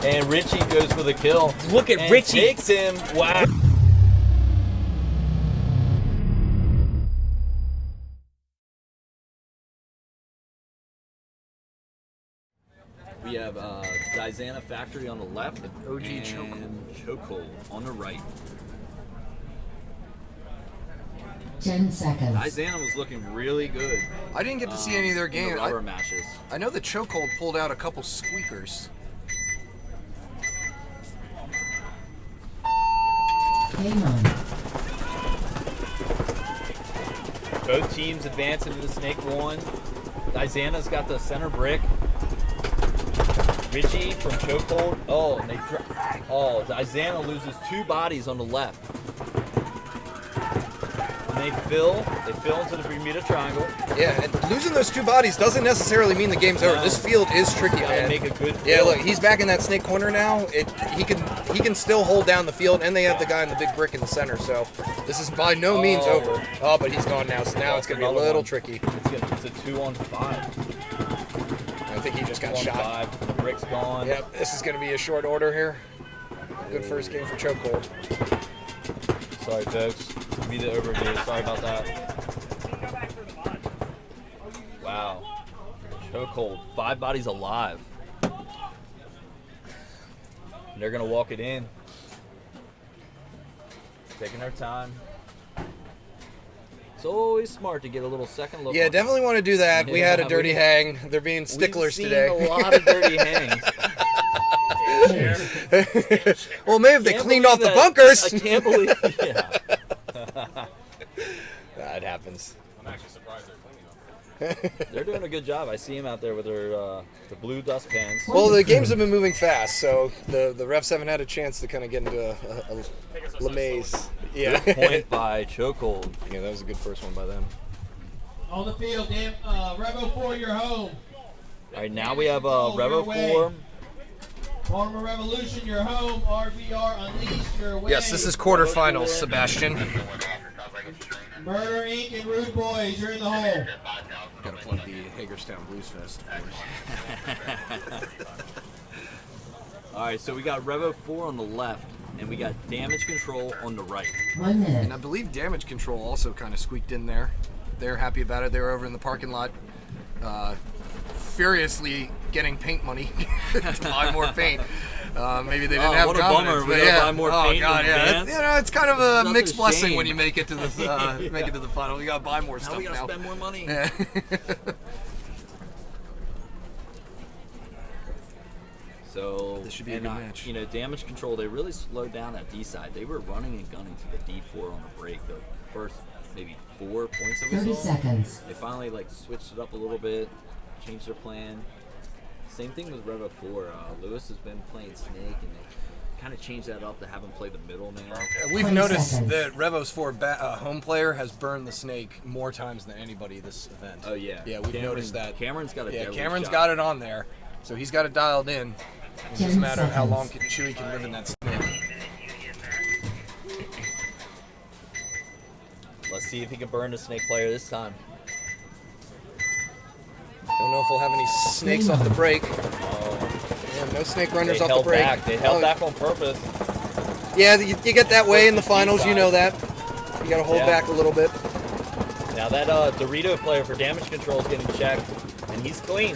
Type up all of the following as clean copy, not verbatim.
And Richie goes for the kill. Look at and Richie. Takes him. Wow. We have Guyzana Factory on the left, OG and Chokehold on the right. 10 seconds. Guyzana was looking really good. I didn't get to see any of their in games. the rubber matches. I know the Chokehold pulled out a couple squeakers. Game on. Both teams advance into the Snake 1. Guyzana's got the center brick. Richie from Chokehold. Oh, and Guyzana loses 2 bodies on the left. And they fill into the Bermuda Triangle. Yeah, and losing those 2 bodies doesn't necessarily mean the game's over. This field is tricky, man. Make a good yeah, field. look, he's back in that Snake corner now. He can still hold down the field, and they have the guy in the big brick in the center. So this is by no means over. Oh, but he's gone now. So now it's gonna be a little tricky. It's a 2-on-5. I think he just got shot. 5. The brick's gone. Yep, this is gonna be a short order here. Good first game for Chokehold. Sorry, folks. This will be the overview. Sorry about that. Wow. Chokehold. 5 bodies alive. And they're going to walk it in. Taking their time. It's always smart to get a little second look. Yeah, definitely want to do that. We had a dirty hang. They're being sticklers today. We've seen a lot of dirty hangs. Well, maybe if they cleaned off the bunkers. I can't believe yeah. That happens. I'm actually surprised they're cleaning up. They're doing a good job. I see them out there with their the blue dustpans. Well, the games have been moving fast, so the refs haven't had a chance to kind of get into a lamaze. Yeah. Good point by Chokehold. Yeah, that was a good first one by them. On the field, Revo 4, you're home. All right, now we have Revo 4. Baltimore Revolution, you're home. RVR Unleashed, you're away. Yes, this is quarterfinals, Sebastian. Murder Inc. and Rude Boys, you're in the hole. Gotta plug the Hagerstown Blues Fest, of course. All right, so we got Revo 4 on the left, and we got Damage Control on the right. 1 minute. And I believe Damage Control also kind of squeaked in there. They're happy about it. They were over in the parking lot, furiously getting paint money to buy more paint. Maybe they didn't have what a confidence, bummer. but We gotta buy more paint in advance. It's kind of a That's mixed a blessing shame. when you make it to the make it to the final. You gotta buy more stuff we gotta now. spend more money. Yeah. So This should be a good match. You know, Damage Control, they really slowed down that D side. They were running and gunning to the D4 on the break. The first maybe 4 points that we 30 saw. seconds. They finally switched it up a little bit, changed their plan. Same thing with Revo 4. Lewis has been playing Snake, and they kind of changed that up to have him play the middle now. We've 20 noticed seconds. that Revo's 4 home player has burned the Snake more times than anybody this event. Oh yeah. Yeah, we've noticed that. Cameron's got a Yeah, deadly Cameron's shot. got it on there, so he's got it dialed in. It 10 doesn't matter how long seconds. Chewy can live in that Snake. Let's see if he can burn the Snake player this time. Don't know if we'll have any snakes off the break. Yeah, no snake runners They off the held break. back. They held back on purpose. Yeah, you get that way in the finals. You know that. You got to hold Yeah. back a little bit. Now that Dorito player for Damage Control is getting checked, and he's clean.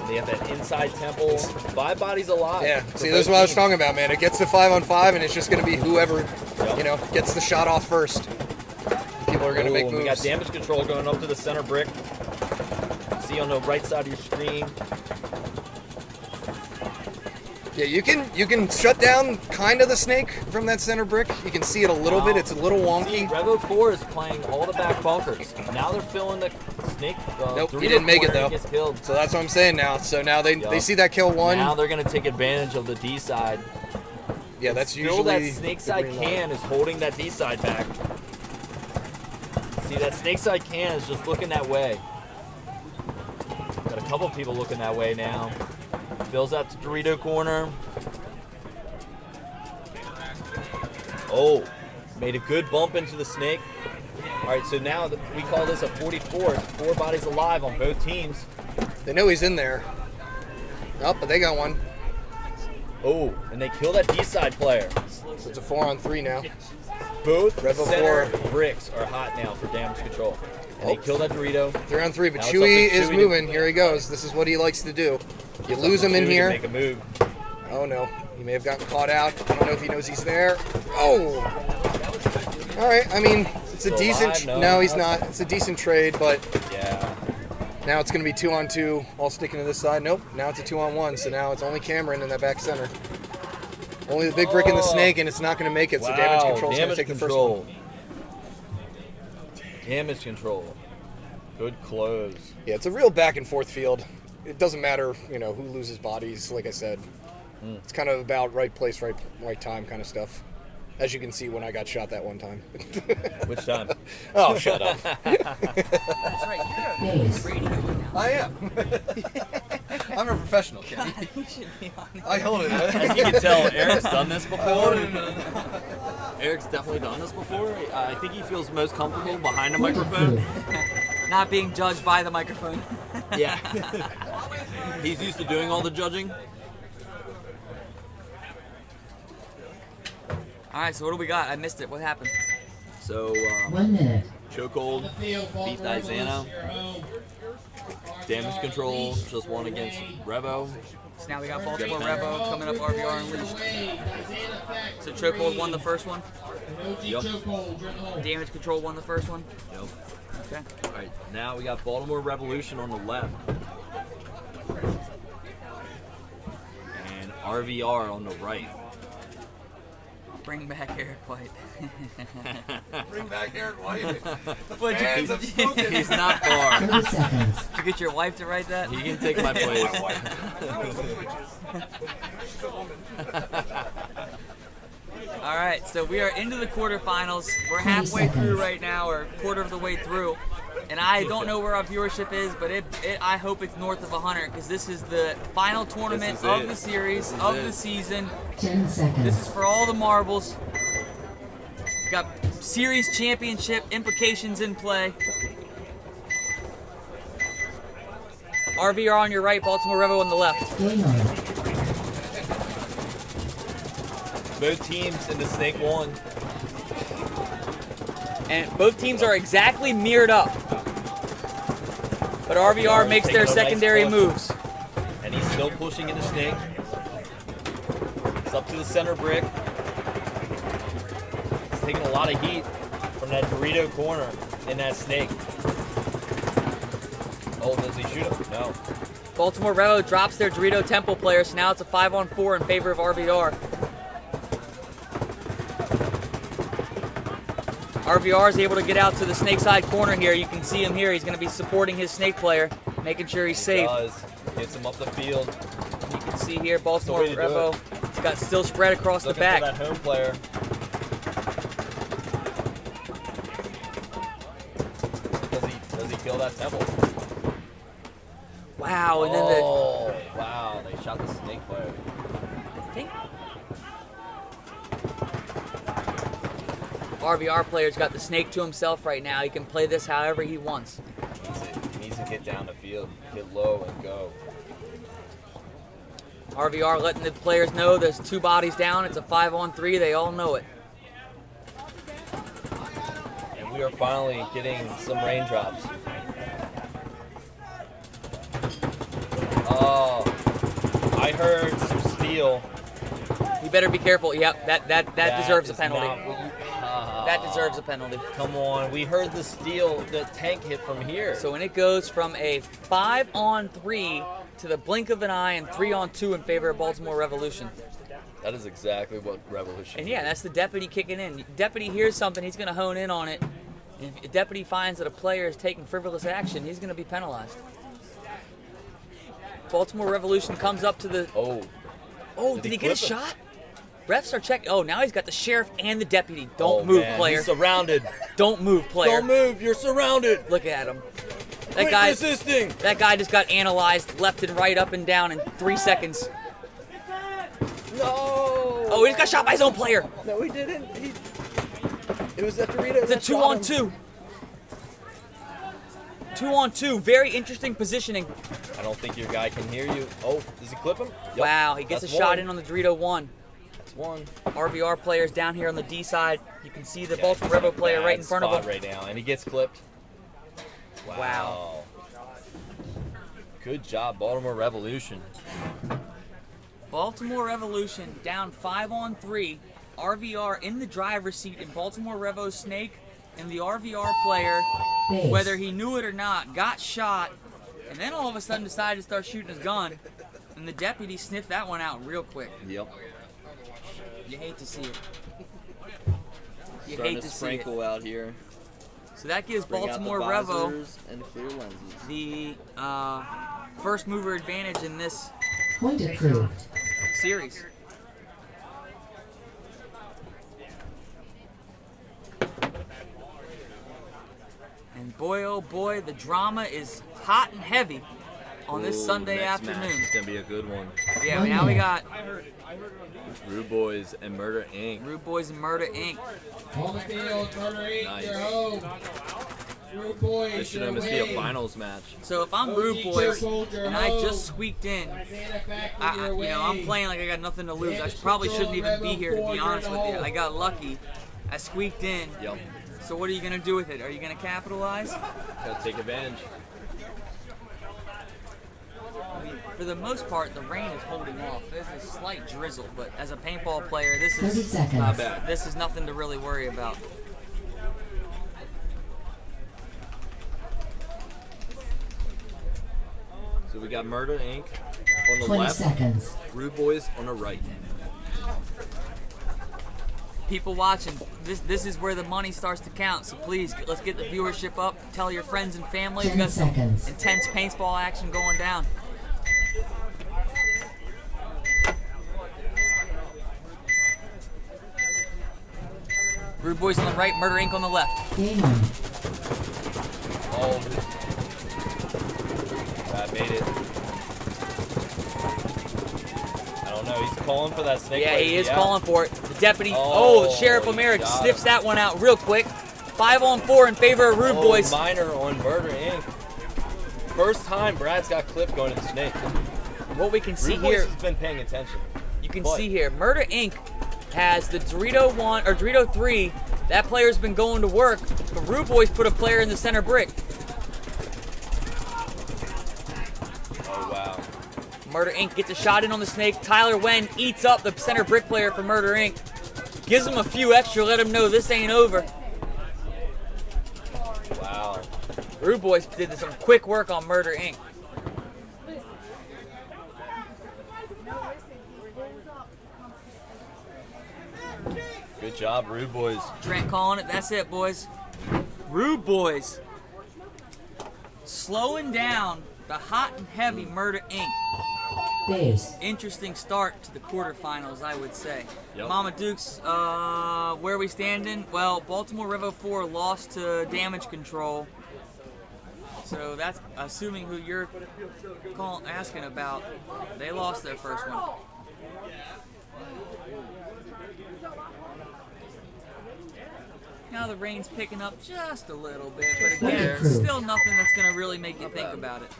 They have that inside temple. 5 bodies alive. Yeah. for See, both this is what I was teams. talking about, man. It gets to 5-on-5, and it's just going to be whoever, Yep. gets the shot off first. People are going to make Ooh, moves. We got Damage Control going up to the center brick. See on the right side of your screen. Yeah, you can shut down kind of the snake from that center brick. You can see it a little bit. It's a little See, wonky. Revo 4 is playing all the back bunkers. Now they're filling the Snake. Nope, Dorito he didn't make it corner though. and gets killed. So that's what I'm saying now. So now they Yup. see that kill one. Now they're going to take advantage of the D side. Yeah, that's Still, usually that snake the side green light. can is holding that D side back. See, that snake side can is just looking that way. Got a couple people looking that way now. Bill's out to Dorito corner. Oh, made a good bump into the snake. All right, so now we call this a 44. It's 4 bodies alive on both teams. They know he's in there. Oh, but they got one. Oh, and they kill that D-side player. So it's a 4-on-3 now. Both Revo center 4. bricks are hot now for damage control. And they kill that Dorito. 3-on-3, but Now it's Chewy up to is Chewy moving. Here he goes. This is what he likes to do. You lose him in Chewy to here. make a move. Oh no, he may have gotten caught out. I don't know if he knows he's there. Oh! All right, I mean, it's a Still decent. alive? No, he's not. It's a decent trade, but Yeah. now it's going to be 2-on-2, all sticking to this side. Nope, now it's a 2-on-1, so now it's only Cameron in that back center. Only the big brick and the snake, and it's not going to make it, so damage control's going to take the first one. Damage control. Good close. Yeah, it's a real back and forth field. It doesn't matter, you know, who loses bodies, like I said. It's kind of about right place, right time kind of stuff. As you can see when I got shot that one time. Which time? Oh, shut up. That's right. You're a Base. radio now. I am. I'm a professional, Kenny. You should be on it. I hold it. As you can tell, Eric's done this before. Eric's definitely done this before. I think he feels most comfortable behind a microphone. Not being judged by the microphone. Yeah. He's used to doing all the judging. All right, so what do we got? I missed it. What happened? So, 1 minute. Chokehold beat Guyzana. Damage control just won against Revo. So now we got Baltimore Revo coming up RVR Unleashed. So Chokehold won the first one. Yep. Damage Control won the first one. Yep. Okay. All right, now we got Baltimore Revolution on the left. And RVR on the right. Bring back Eric White. Bring back Eric White. What'd you- Fans have spoken. He's not far. 30 seconds. Did you get your wife to write that? He can take my place. All right, so we are into the quarterfinals. We're halfway through right now, or quarter of the way through. And I don't know where our viewership is, but I hope it's north of 100 because this is the final tournament This is of it. the series, This is of it. the season. 10 seconds. This is for all the marbles. We got series championship implications in play. RVR on your right, Baltimore Revo on the left. Game on. Both teams in the Snake won. And both teams are exactly mirrored up. But RVR makes their taking a nice secondary push. moves. And he's still pushing in the Snake. It's up to the center brick. He's taking a lot of heat from that Dorito corner in that Snake. Oh, does he shoot him? No. Baltimore Revo drops their Dorito Temple player, so now it's a 5-on-4 in favor of RVR. RVR is able to get out to the snake side corner here. You can see him here. He's going to be supporting his snake player, making sure he's safe. Does. Gets him up the field. You can see here Baltimore way to do Revo. It's got still spread across the Looking back. for that home player. Does he kill that Temple? Wow, and then Oh, wow. They shot the Snake player. I think RVR player's got the snake to himself right now. He can play this however he wants. He needs to get down the field, get low, and go. RVR letting the players know there's two bodies down. It's a 5-on-3. They all know it. And we are finally getting some raindrops. Oh, I heard some steel. You better be careful. Yep, that deserves a is penalty. not what you- That deserves a penalty. Come on, we heard the steel, the tank hit from here. So when it goes from a 5-on-3 to the blink of an eye and 3-on-2 in favor of Baltimore Revolution. that is exactly what Revolution. And yeah, that's the deputy kicking in. Deputy hears something, he's going to hone in on it. And if the deputy finds that a player is taking frivolous action, he's going to be penalized. Baltimore Revolution comes up to the... Oh, did he he get a clip him? shot? Refs are checking. Oh, now he's got the sheriff and the deputy. Don't move, man. player. He's surrounded. Don't move, player. Don't move. You're surrounded. Look at him. That Quit guy. resisting. That guy just got analyzed left and right, up and down in 3 seconds. No. Oh, he just got shot by his own player. No, he didn't. It was that Dorito. It's a 2-on-2. 2-on-2. Very interesting positioning. I don't think your guy can hear you. Oh, does he clip him? Yep. Wow, he gets That's a shot one. in on the Dorito 1. That's one. RVR players down here on the D side. You can see the Baltimore Revo player right in front of him. right now, and he gets clipped. Wow. Good job, Baltimore Revolution. Baltimore Revolution down 5-on-3. RVR in the driver's seat in Baltimore Revo Snake, and the RVR player, Base. whether he knew it or not, got shot, and then all of a sudden decided to start shooting his gun, and the deputy sniffed that one out real quick. Yep. You hate to see it. You Starting hate to to see it. sprinkle out here. So that gives Bring Baltimore out the Revo visors and clear lenses. the first mover advantage in this Point approved. series. And boy, oh boy, the drama is hot and heavy on this Ooh, Sunday next afternoon. match is gonna be a good one. Yeah, now we got Rude Boys and Murder Inc. Rude Boys and Murder Inc. On the field, Murder Inc. Nice. Your home. Rude Boys, This should your almost be a way. finals match. So if I'm Rude Boys and I just squeaked in, I'm playing like I got nothing to lose. I probably shouldn't even be here, to be honest with you. I got lucky. I squeaked in. Yep. So what are you gonna do with it? Are you gonna capitalize? Gotta take advantage. I mean, for the most part, the rain is holding off. There's a slight drizzle, but as a paintball player, this 30 is seconds. Not bad. this is nothing to really worry about. So we got Murder Inc. on the 20 left, seconds. Rude Boys on the right. People watching, this is where the money starts to count. So please, let's get the viewership up. Tell your friends and family. We 10 got some seconds. intense paintball action going down. Rude Boys on the right, Murder Inc. on the left. Game on. Oh, that made it. I don't know. He's calling for that snake. Yeah, bite. he is Yeah. calling for it. The deputy, Oh, Sheriff he O'Meara got sniffs him. that one out real quick. 5-on-4 in favor of Rude Boys. Minor on Murder Inc. First time Brad's got clipped going to the snake. What we can see Rude Boys here, has been paying attention. you can But- see here, Murder Inc. has the Dorito 1 or Dorito 3. That player's been going to work, but Rude Boys put a player in the center brick. Oh wow. Murder Inc. gets a shot in on the snake. Tyler Wen eats up the center brick player for Murder Inc. Gives him a few extra, let him know this ain't over. Wow. Rude Boys did some quick work on Murder Inc. Good job, Rude Boys. Trent calling it. That's it, boys. Rude Boys slowing down the hot and heavy Murder Inc. Base. Interesting start to the quarterfinals, I would say. Yep. Mama Dukes, where are we standing? Well, Baltimore Revo 4 lost to Damage Control. So that's assuming who you're asking about. They lost their first one. Now the rain's picking up just a little bit, but again, Approved. still nothing that's going to really make you think about it.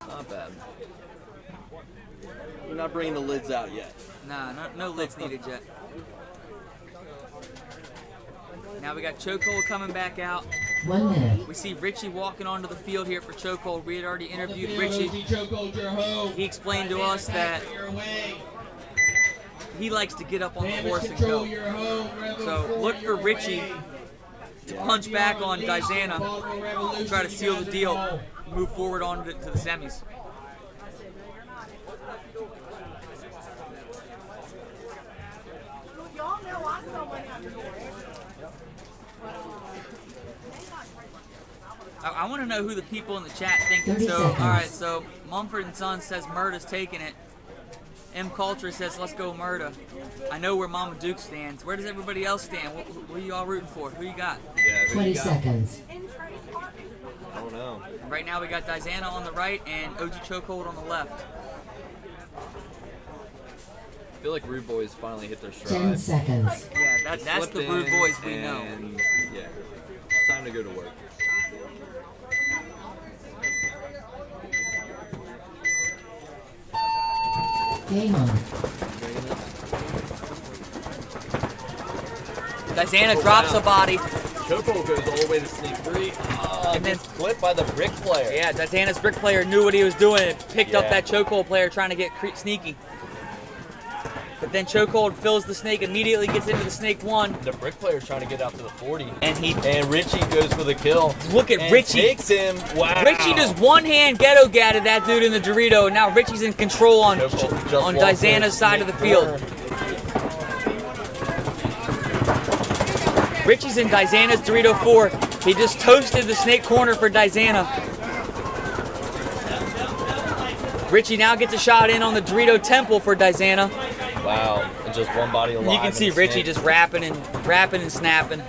Not bad. You're not bringing the lids out yet. Nah, no lids needed yet. Now we got Chokehold coming back out. 1 minute. We see Richie walking onto the field here for Chokehold. We had already interviewed On the field, Richie. OG Chokehold, your home. He explained to us that Your way. he likes to get up on the Damage horse and control, go. your home. Rebel So 4, look for your Richie way. to punch back on Guyzana, Baltimore Revolution, try to you seal guys the are deal, home. move forward on to the semis. I want to know who the people in the chat think. 30 So, seconds. all right. So Mumford & Sons says Murda's taking it. M Culture says let's go Murda. I know where Mama Duke stands. Where does everybody else stand? What are you all rooting for? Who you got? Yeah, who 20 you got? seconds. I don't know. Right now we got Guyzana on the right and OG Chokehold on the left. I feel like Rude Boys finally hit their 10 stride. seconds. Yeah, that's Slipped the Rude in, Boys we know. and, yeah, time to go to work. Game on. Guyzana drops a body. Chokehold goes all the way to sneak 3. And then- clipped by the brick player. Yeah, Guyzana's brick player knew what he was doing and picked up Yeah. that chokehold player trying to get sneaky. But then chokehold fills the snake, immediately gets into the snake 1. The brick player's trying to get out to the 40. And Richie goes for the kill. Look at and Richie. Takes him. Wow. Richie just one-hand ghetto gatted that dude in the Dorito, and now Richie's in control on Chokehold just lost Guyzana's his side of the snake field. corner. Richie's in Guyzana's Dorito 4. He just toasted the snake corner for Guyzana. Richie now gets a shot in on the Dorito Temple for Guyzana. Wow. And just one body alive. You can see in the Richie snake. just rapping and snapping,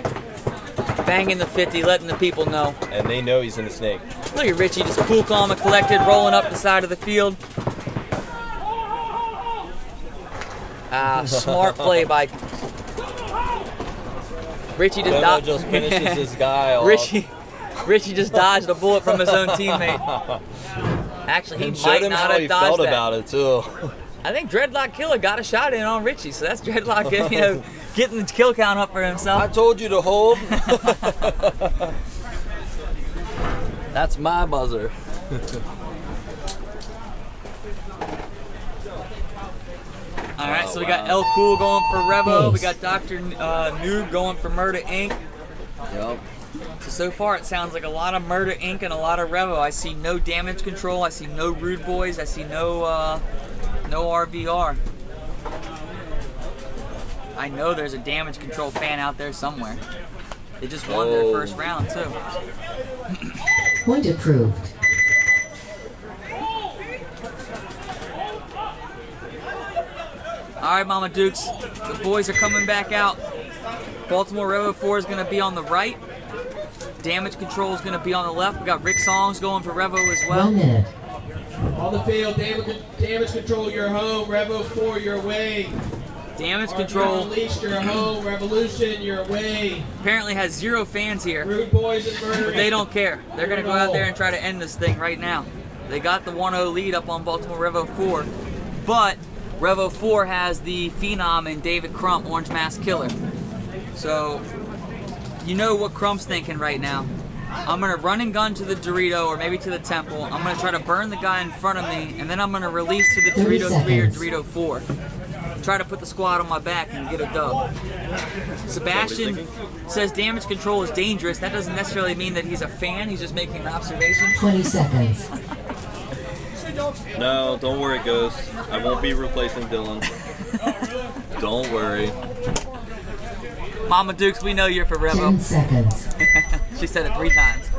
banging the 50, letting the people know. And they know he's in the snake. Look at Richie just cool, calm, and collected, rolling up the side of the field. Smart play by Richie. Demo just finishes this guy off. Richie just dodged a bullet from his own teammate. Actually, he And showed might him not how have he dodged felt that. about it too. I think Dreadlock Killer got a shot in on Richie, so that's Dreadlock, getting the kill count up for I himself. told you to hold. That's my buzzer. All right, Oh, so we got wow. El Cool going for Revo. We Nice. got Dr. Noob going for Murder Inc. Yep. So far it sounds like a lot of Murder Inc. and a lot of Revo. I see no damage control. I see no Rude Boys. I see no RVR. I know there's a damage control fan out there somewhere. They just won their first round too. Point approved. All right, Mama Dukes, the boys are coming back out. Baltimore Revo 4 is going to be on the right. Damage control is going to be on the left. We got Rick Songs going for Revo as well. 1 minute. On the field, damage control, your home. Revo 4, your way. Damage RPR control Unleashed, your home. Revolution, your way. apparently has 0 fans here, Rude Boys and Murder. but they don't care. They're going to go out there and try to end this thing right now. They got the 1-0 lead up on Baltimore Revo 4, but Revo 4 has the Phenom and David Crump, Orange Mask Killer. So, you know what Crump's thinking right now. I'm going to run and gun to the Dorito or maybe to the Temple. I'm going to try to burn the guy in front of me, and then I'm going to release to the 30 Dorito 3 or seconds. Dorito 4. Try to put the squad on my back and get a dub. Sebastian says damage control is dangerous. That doesn't necessarily mean that he's a fan. He's just making an observation. 20 seconds. No, don't worry, Ghost. I won't be replacing Dylan. Don't worry. Mama Dukes, we know you're for 10 Revo. seconds. She said it 3 times.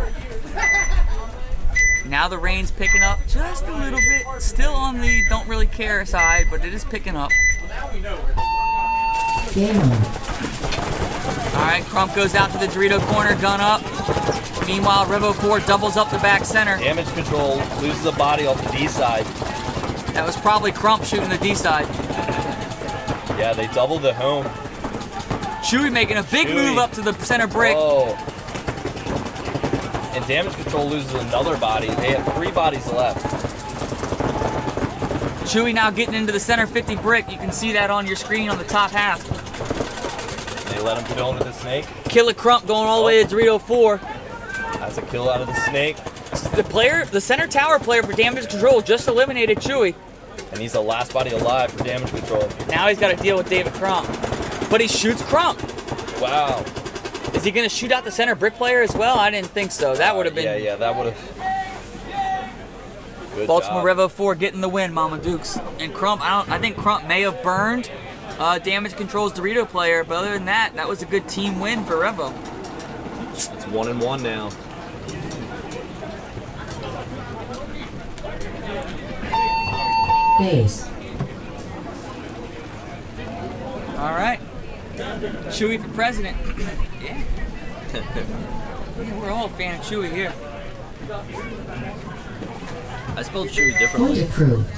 Now the rain's picking up just a little bit. Still on the don't really care side, but it is picking up. Game on. All right, Crump goes out to the Dorito corner, gun up. Meanwhile, Revo 4 doubles up the back center. Damage control loses the body off the D side. That was probably Crump shooting the D side. Yeah, they doubled the home. Chewy making a big Chewy. move up to the center brick. Oh. And damage control loses another body. They have 3 bodies left. Chewy now getting into the center 50 brick. You can see that on your screen on the top half. They let him kill into the snake. Killer Crump going all the way to Dorito 4. That's a kill out of the snake. The center tower player for damage control just eliminated Chewy. And he's the last body alive for damage control. Now he's got to deal with David Crump. But he shoots Crump. Wow. Is he going to shoot out the center brick player as well? I didn't think so. That would have been Yeah, that would have. Good Baltimore job. Revo 4 getting the win, Mama Dukes. And Crump, I think Crump may have burned damage control's Dorito player, but other than that, that was a good team win for Revo. It's 1-1 now. Base. All right. Chewy for president. Yeah. Yeah, we're all a fan of Chewy here. I spelled Chewy Point differently. approved.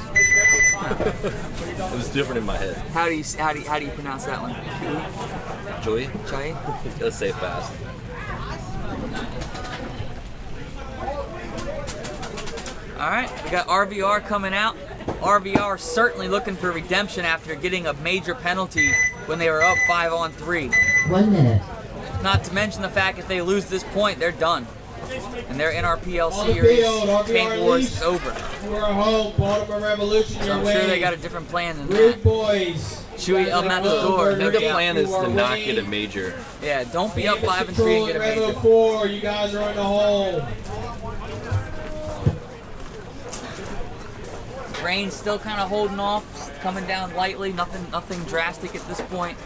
It was different in my head. How do you pronounce that one? Joey? Chewy? Let's say it fast. All right, we got RVR coming out. RVR certainly looking for redemption after getting a major penalty when they were up 5-on-3. 1 minute. Not to mention the fact if they lose this point, they're done. And their NRPL On the Series field, RVR Paint Wars Leafs. is over. We're home, Baltimore Revolution, So your I'm way. sure they got a different plan than Rude that. boys. Chewy up at the door. I think the plan is to You not are get a winning. major. Yeah, don't be up 5-3 and Control get a at major. Revo 4. You guys are in the hole. Rain's still kind of holding off, coming down lightly. Nothing drastic at this point.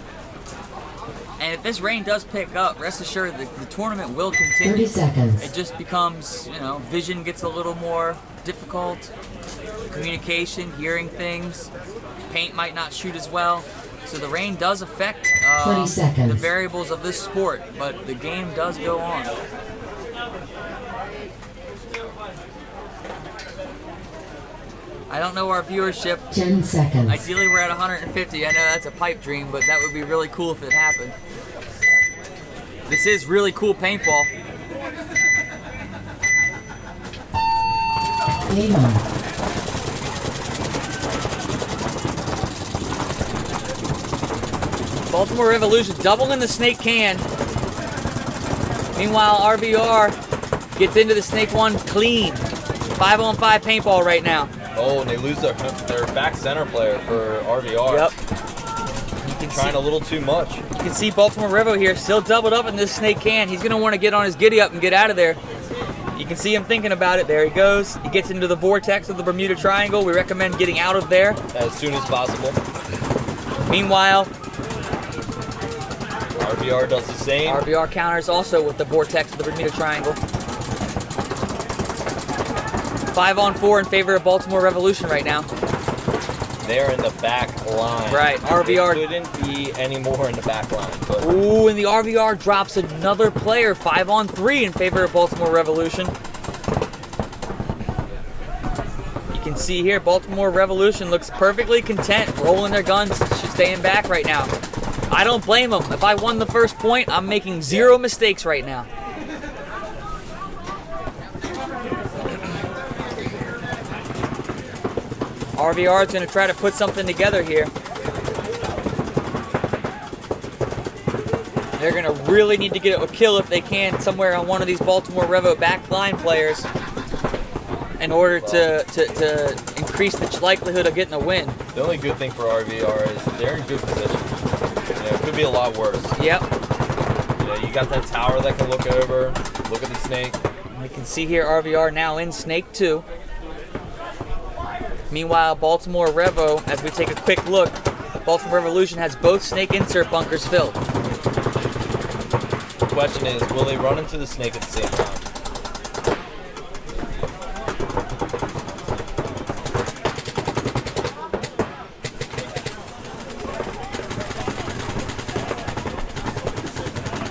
And if this rain does pick up, rest assured the tournament will 30 continue. seconds. It just becomes, vision gets a little more difficult. Communication, hearing things. Paint might not shoot as well. So the rain does affect 20 seconds. the variables of this sport, but the game does go on. I don't know our viewership. 10 seconds. Ideally, we're at 150. I know that's a pipe dream, but that would be really cool if it happened. This is really cool paintball. Game on. Baltimore Revolution doubling the snake can. Meanwhile, RVR gets into the snake one clean. 5-on-5 paintball right now. Oh, and they lose their back center player for RVR. Yep. You can Trying a little too much. You can see Baltimore Revo here still doubled up in this snake can. He's going to want to get on his giddy up and get out of there. You can see him thinking about it. There he goes. He gets into the vortex of the Bermuda Triangle. We recommend getting out of there As soon as possible. Meanwhile, RVR does the same. RVR counters also with the vortex of the Bermuda Triangle. 5-on-4 in favor of Baltimore Revolution right now. They're in the back line. Right, RVR. They couldn't be any more in the back line. But Ooh, and the RVR drops another player, 5-on-3 in favor of Baltimore Revolution. You can see here, Baltimore Revolution looks perfectly content, rolling their guns, staying back right now. I don't blame them. If I won the first point, I'm making 0 mistakes right now. RVR is going to try to put something together here. They're going to really need to get a kill if they can somewhere on one of these Baltimore Revo backline players in order to increase the likelihood of getting a win. the only good thing for RVR is they're in good position. It could be a lot worse. Yep. You got that tower that can look over, look at the snake. We can see here RVR now in Snake 2. Meanwhile, Baltimore Revo, as we take a quick look, Baltimore Revolution has both snake insert bunkers filled. The question is, will they run into the snake at the same time?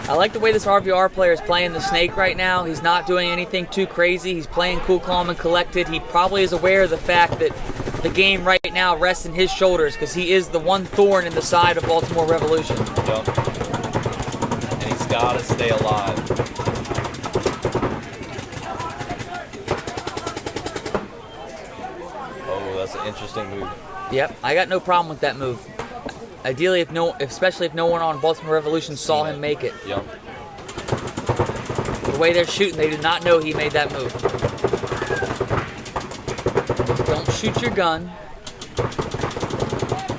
I like the way this RVR player is playing the snake right now. He's not doing anything too crazy. He's playing cool, calm, and collected. He probably is aware of the fact that the game right now rests in his shoulders because he is the one thorn in the side of Baltimore Revolution. Yep. And he's got to stay alive. Oh, that's an interesting move. Yep, I got no problem with that move. Ideally, especially if no one on Baltimore Revolution saw him make it. Yep. The way they're shooting, they did not know he made that move. Don't shoot your gun.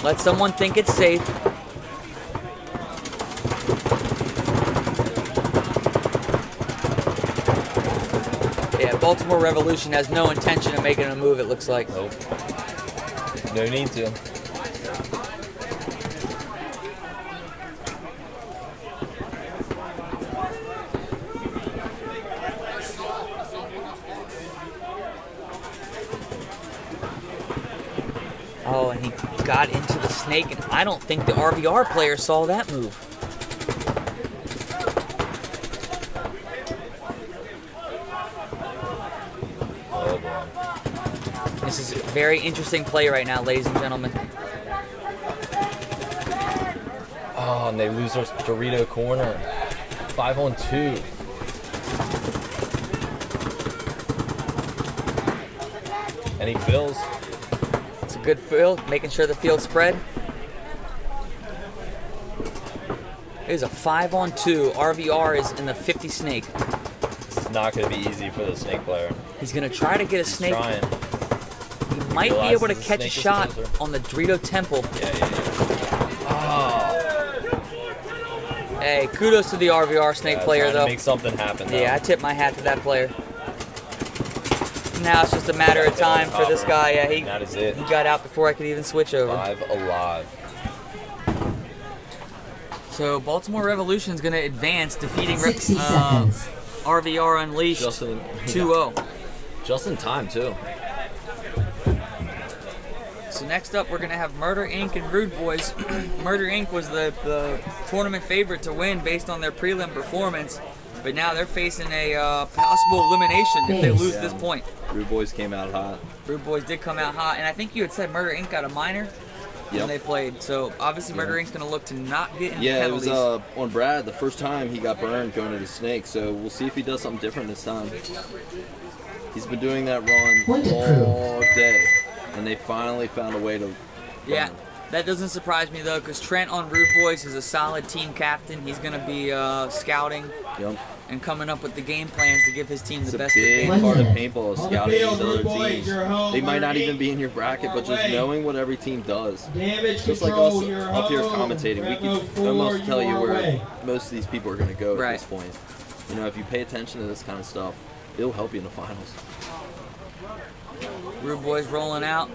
Let someone think it's safe. Yeah, Baltimore Revolution has no intention of making a move, it looks like. Nope. No need to. Oh, and he got into the snake, and I don't think the RVR player saw that move. Oh, boy. This is a very interesting play right now, ladies and gentlemen. Oh, and they lose their Dorito corner. 5-on-2. And he fills. It's a good field, making sure the field's spread. It is a 5-on-2. RVR is in the 50 snake. It's not going to be easy for the snake player. He's going to try to get a snake. Trying. He might be able to catch a shot on the Dorito Temple. Yeah. Oh. Hey, kudos to the RVR snake player, trying though. To make something happen, though. Yeah, I tip my hat to that player. Now it's just a matter of time for this guy. Yeah, that is it. He got out before I could even switch over. 5 alive. So Baltimore Revolution is going to advance, defeating 60 seconds. RVR Unleashed 2-0. Just in time, too. So next up, we're going to have Murder Inc. and Rude Boys. Murder Inc. was the tournament favorite to win based on their prelim performance, but now they're facing a possible elimination if they lose this point. Rude Boys came out hot. Rude Boys did come out hot, and I think you had said Murder Inc. got a minor when they played. So obviously Murder Inc.'s going to look to not get any penalties. It was on Brad the first time he got burned going to the snake, so we'll see if he does something different this time. He's been doing that run all day, and they finally found a way to Yeah, that doesn't surprise me, though, because Trent on Rude Boys is a solid team captain. He's going to be scouting and coming up with the game plans to give his team the best big game. part of paintball is scouting these other teams. They might not even be in your bracket, but just knowing what every team does. Just like us up here commentating, we can almost tell you where most of these people are going to go at this point. You know, if you pay attention to this kind of stuff, it'll help you in the finals. Rude Boys rolling out.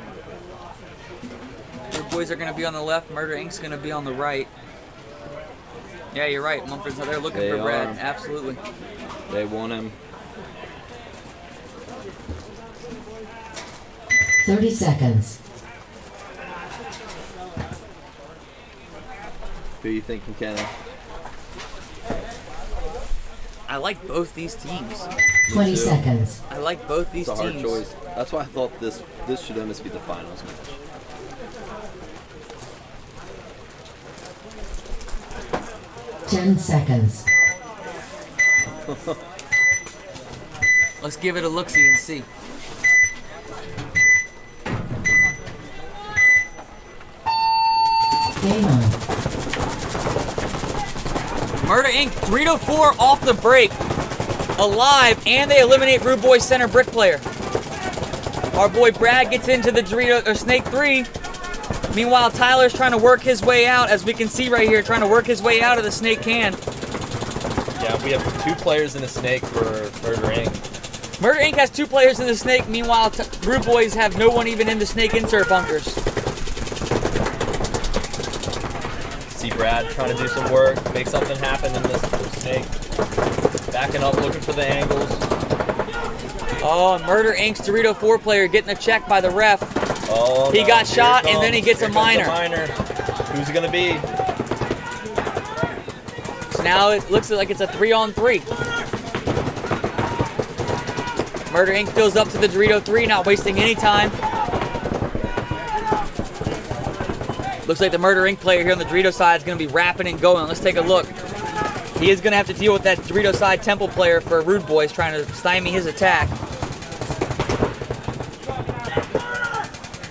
Rude Boys are going to be on the left. Murder Inc.'s going to be on the right. Yeah, you're right. Mumford's out there looking for Brad. Absolutely. They want him. 30 seconds. Who are you thinking, Kenny? I like both these teams. 20 seconds. I like both these teams. It's a hard choice. That's why I thought this should almost be the finals match. Ten seconds. Let's give it a look-see and see. Game on. Murder Inc. 3-4 off the break. Alive, and they eliminate Rude Boy center brick player. Our boy Brad gets into the Snake 3. Meanwhile, Tyler's trying to work his way out, as we can see right here, trying to work his way out of the Snake can. Yeah, we have 2 players in the Snake for Murder Inc. Murder Inc. has 2 players in the Snake. Meanwhile, Rude Boys have no one even in the Snake insert bunkers. See Brad trying to do some work, make something happen in this Snake. Backing up, looking for the angles. Oh, Murder Inc.'s Dorito 4 player getting a check by the ref. Oh, he got shot, and then he gets a minor. Who's it going to be? So now it looks like it's a 3-on-3. Murder Inc. fills up to the Dorito 3, not wasting any time. Looks like the Murder Inc. player here on the Dorito side is going to be rapping and going. Let's take a look. He is going to have to deal with that Dorito side Temple player for Rude Boys trying to stymie his attack.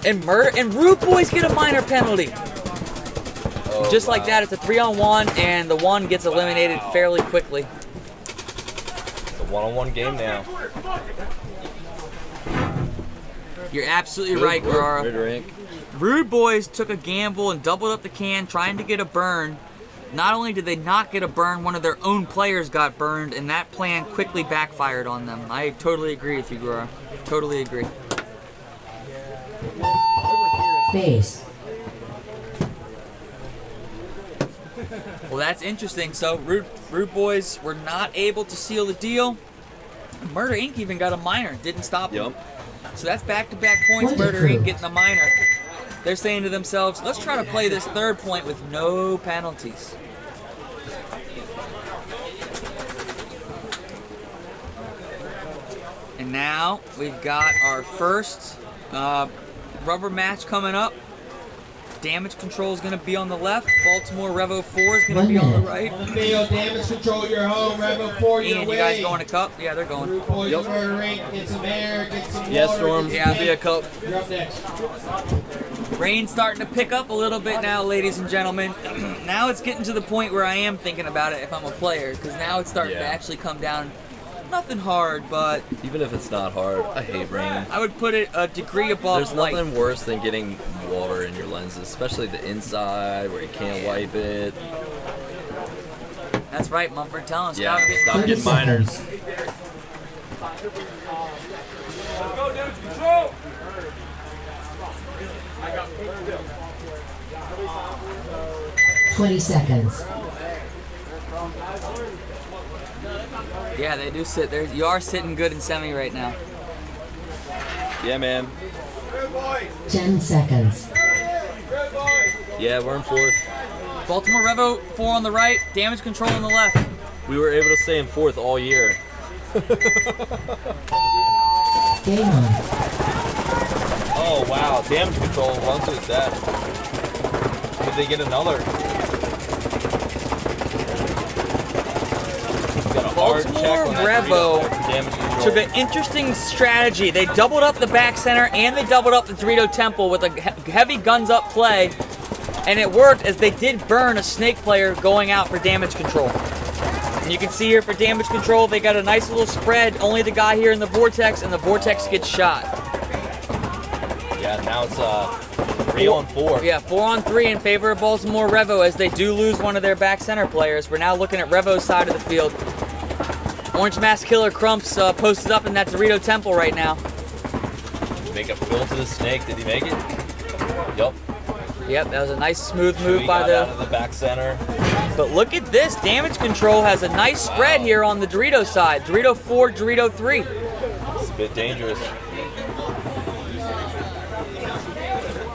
And Rude Boys get a minor penalty. Just like that, it's a 3-on-1, and the one gets eliminated fairly quickly. It's a 1-on-1 game now. You're absolutely right, Guerrero. Rude Boys took a gamble and doubled up the can, trying to get a burn. Not only did they not get a burn, one of their own players got burned, and that plan quickly backfired on them. I totally agree with you, Guerrero. Totally agree. Base. Well, that's interesting. So Rude Boys were not able to seal the deal. Murder Inc. even got a minor. Didn't stop them. So that's back-to-back points. Murder Inc. getting a minor. They're saying to themselves, let's try to play this third point with no penalties. And now we've got our first rubber match coming up. Damage Control is going to be on the left. Baltimore Revo 4 is going to be on the right. On the field, Damage Control, your home. Revo 4, your Ian, way. you guys going to cup? Yeah, they're going. Group boys, Yep. murdering. Get some air, get some Yeah, water. Storm. get some Yeah, paint. Be a cup. You're up next. Rain's starting to pick up a little bit now, ladies and gentlemen. Now it's getting to the point where I am thinking about it if I'm a player, because now it's starting to Yeah. actually come down. Nothing hard, but Even if it's not hard, I hate rain. I would put it a degree above There's light. nothing worse than getting water in your lenses, especially the inside where you can't wipe it. That's right, Mumford. Tell us. Yeah, Stop stop getting minors. 20 seconds. Yeah, they do sit there. You are sitting good in semi right now. Yeah, man. 10 seconds. Yeah, we're in fourth. Baltimore Revo 4 on the right, Damage Control on the left. We were able to stay in fourth all year. Game on. Oh wow, Damage Control runs to his death. Did they get another? Got a hard check Baltimore on that Revo Dorito Damage Control. took an interesting strategy. They doubled up the back center and they doubled up the Dorito Temple with a heavy guns up play. And it worked as they did burn a snake player going out for Damage Control. And you can see here for Damage Control, they got a nice little spread. Only the guy here in the Vortex, and the Vortex gets shot. Yeah, now it's 3 on 4. Yeah, 4 on 3 in favor of Baltimore Revo as they do lose one of their back center players. We're now looking at Revo's side of the field. Orange Mask Killer Crumps posted up in that Dorito Temple right now. Make a fill to the snake. Did he make it? Yup. Yep, that was a nice smooth move Chewy by got the... out of the back center. But look at this, Damage Control has a nice spread here on the Dorito side. Dorito 4, Dorito 3. It's a bit dangerous.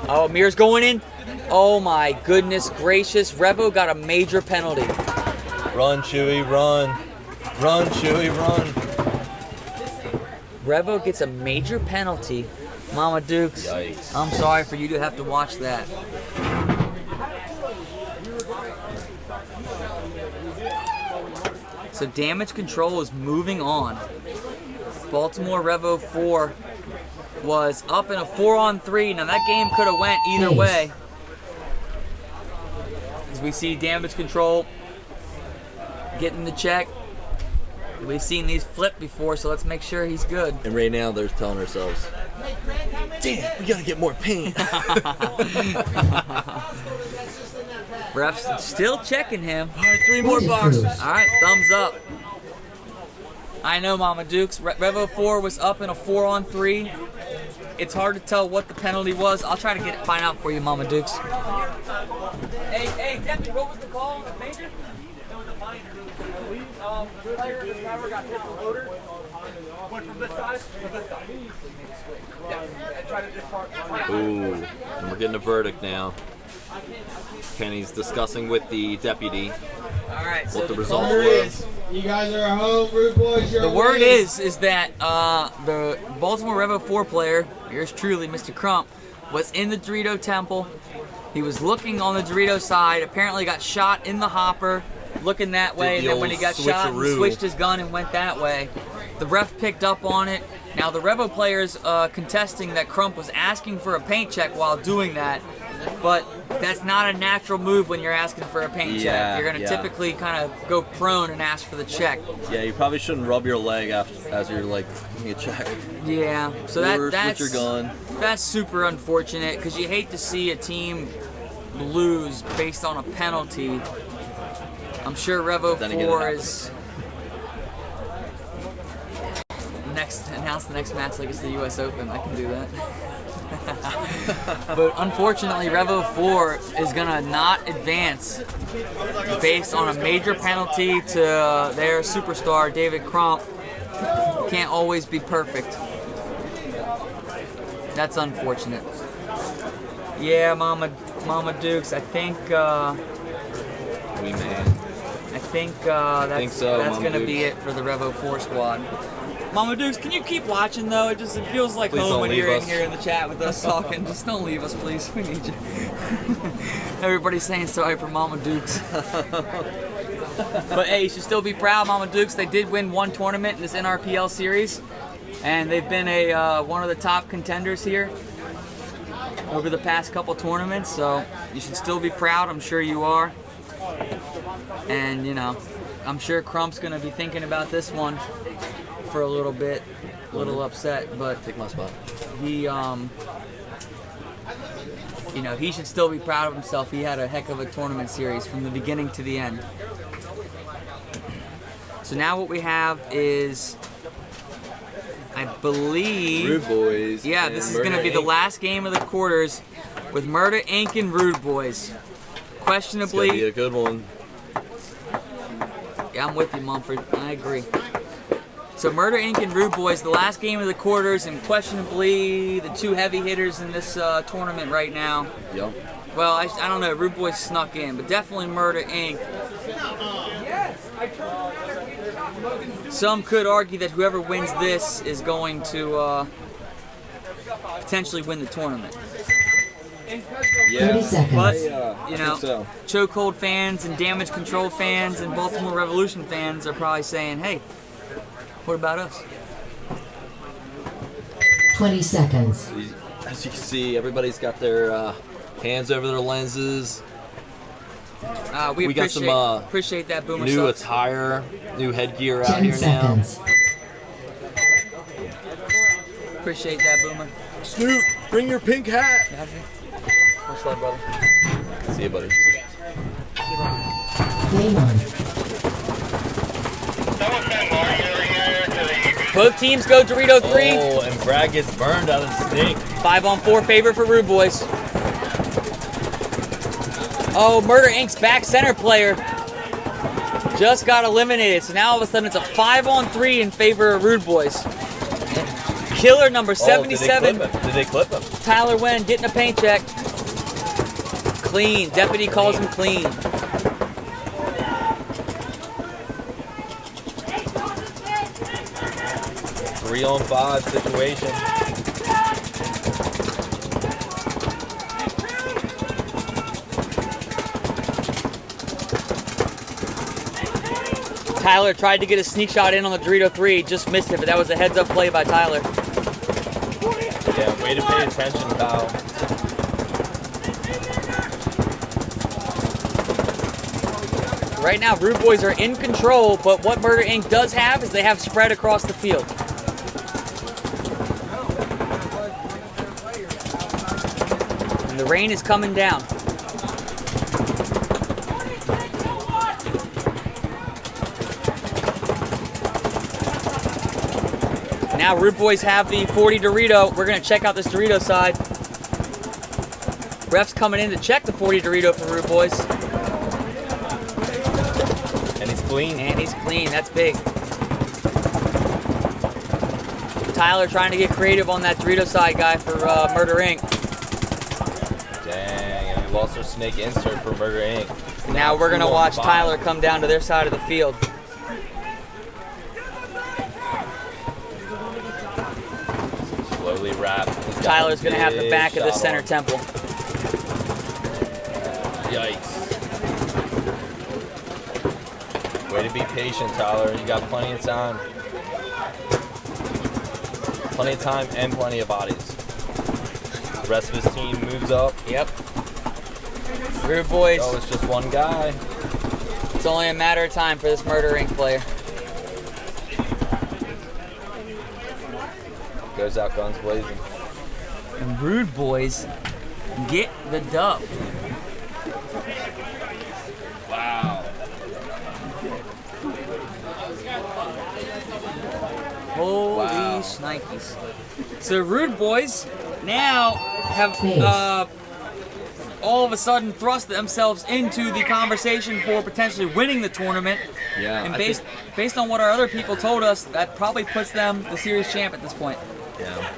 Oh, Mir's going in. Oh my goodness gracious, Revo got a major penalty. Run, Chewy, run. Run, Chewy, run. Revo gets a major penalty. Mama Dukes, Yikes. I'm sorry for you to have to watch that. So Damage Control is moving on. Baltimore Revo 4 was up in a 4 on 3. Now that game could have went either way. As we see Damage Control getting the check. We've seen these flip before, so let's make sure he's good. And right now they're telling ourselves, damn, we gotta get more paint. Ref's still checking him. All right, 3 more boxes. All right, thumbs up. I know, Mama Dukes. Revo 4 was up in a 4 on 3. It's hard to tell what the penalty was. I'll try to find out for you, Mama Dukes. Hey, Deputy, what was the call? Major? It was a minor. Player, this driver got hit the loader. Went from this side to this side. Yeah, try to discard. Ooh, and we're getting a verdict now. Kenny's discussing with the deputy All right, so what the the results Word were. is, you guys are home, Rude Boys. You're The word away. is that the Baltimore Revo 4 player, yours truly, Mr. Crump, was in the Dorito Temple. He was looking on the Dorito side, apparently got shot in the hopper, looking that way, and the then when he old got shot, he switcheroo. switched his gun and went that way. The ref picked up on it. Now the Revo player's contesting that Crump was asking for a paint check while doing that, but that's not a natural move when you're asking for a paint Yeah, check. You're gonna yeah. typically kind of go prone and ask for the check. Yeah, you probably shouldn't rub your leg as you're like giving a check. Yeah, so Or that's switch your gun. That's super unfortunate because you hate to see a team lose based on a penalty. I'm sure Revo Then again, it 4 happens. is announce the next match like it's the US Open. I can do that. But unfortunately, Revo 4 is gonna not advance based on a major penalty to their superstar David Crump. Can't always be perfect. That's unfortunate. Yeah, Mama Dukes. I think We may. that's think so, that's Mama gonna Dukes. be it for the Revo 4 squad. Mama Dukes, can you keep watching though? It feels like Please home don't when leave you're in us. here in the chat with us talking. Just don't leave us, please. We need you. Everybody's saying sorry for Mama Dukes. But hey, you should still be proud, Mama Dukes. They did win one tournament in this NRPL series, and they've been one of the top contenders here over the past couple tournaments. So you should still be proud. I'm sure you are. And you know, I'm sure Crump's gonna be thinking about this one for a little bit, a little upset, but Take my spot. he, you know, he should still be proud of himself. He had a heck of a tournament series from the beginning to the end. So now what we have is, I believe, Rude Boys. yeah, and this is going to be the Inc. last game of the quarters with Murder Inc. and Rude Boys. It's gonna be Questionably, a good one. yeah, I'm with you, Mumford. I agree. So Murder Inc. and Rude Boys, the last game of the quarters, and questionably the two heavy hitters in this tournament right now. Yup. Well, I don't know. Rude Boys snuck in, but definitely Murder Inc. Some could argue that whoever wins this is going to potentially win the tournament. 30 seconds. But, I you know, think so. Chokehold fans and Damage Control fans and Baltimore Revolution fans are probably saying, hey, what about us? 20 seconds. As you can see, everybody's got their hands over their lenses. We got appreciate, some, appreciate that, Boomer New Subs. attire, new headgear out 10 here now. seconds. Appreciate that, Boomer. Snoop, bring your pink hat. What's up, brother? See you, buddy. Game on. Both teams go Dorito 3. Oh, and Brad gets burned out of the snake. 5-on-4 favor for Rude Boys. Oh, Murder Inc.'s back center player just got eliminated. So now all of a sudden it's a 5-on-3 in favor of Rude Boys. Killer number 77, Did they clip him? Tyler Wen getting a paint check. Clean. Deputy calls him clean. Three on 5 situation. Tyler tried to get a sneak shot in on the Dorito 3, just missed it, but that was a heads-up play by Tyler. Yeah, way to pay attention, Kyle. Right now, Rude Boys are in control, but what Murder Inc. does have is they have spread across the field. And the rain is coming down. Now Rude Boys have the 40 Dorito. We're gonna check out this Dorito side. Ref's coming in to check the 40 Dorito for Rude Boys. And he's clean. And he's clean, that's big. Tyler trying to get creative on that Dorito side guy for Murder Inc. Dang, and we lost our snake insert for Murder Inc. Now we're gonna 2 on watch 5. Tyler come down to their side of the field. Slowly wrap. Tyler's gonna have the back of the center temple. Yikes. Way to be patient, Tyler. You got plenty of time. Plenty of time and plenty of bodies. The rest of his team moves up. Yep. Rude Boys, Oh, it's just one guy. it's only a matter of time for this Murder Inc. player. Goes out guns blazing. And Rude Boys get the dub. Wow. Holy Wow. shnikes. So Rude Boys now have all of a sudden thrust themselves into the conversation for potentially winning the tournament. Yeah. And I based on what our other people told us, that probably puts them the series champ at this point. think, yeah.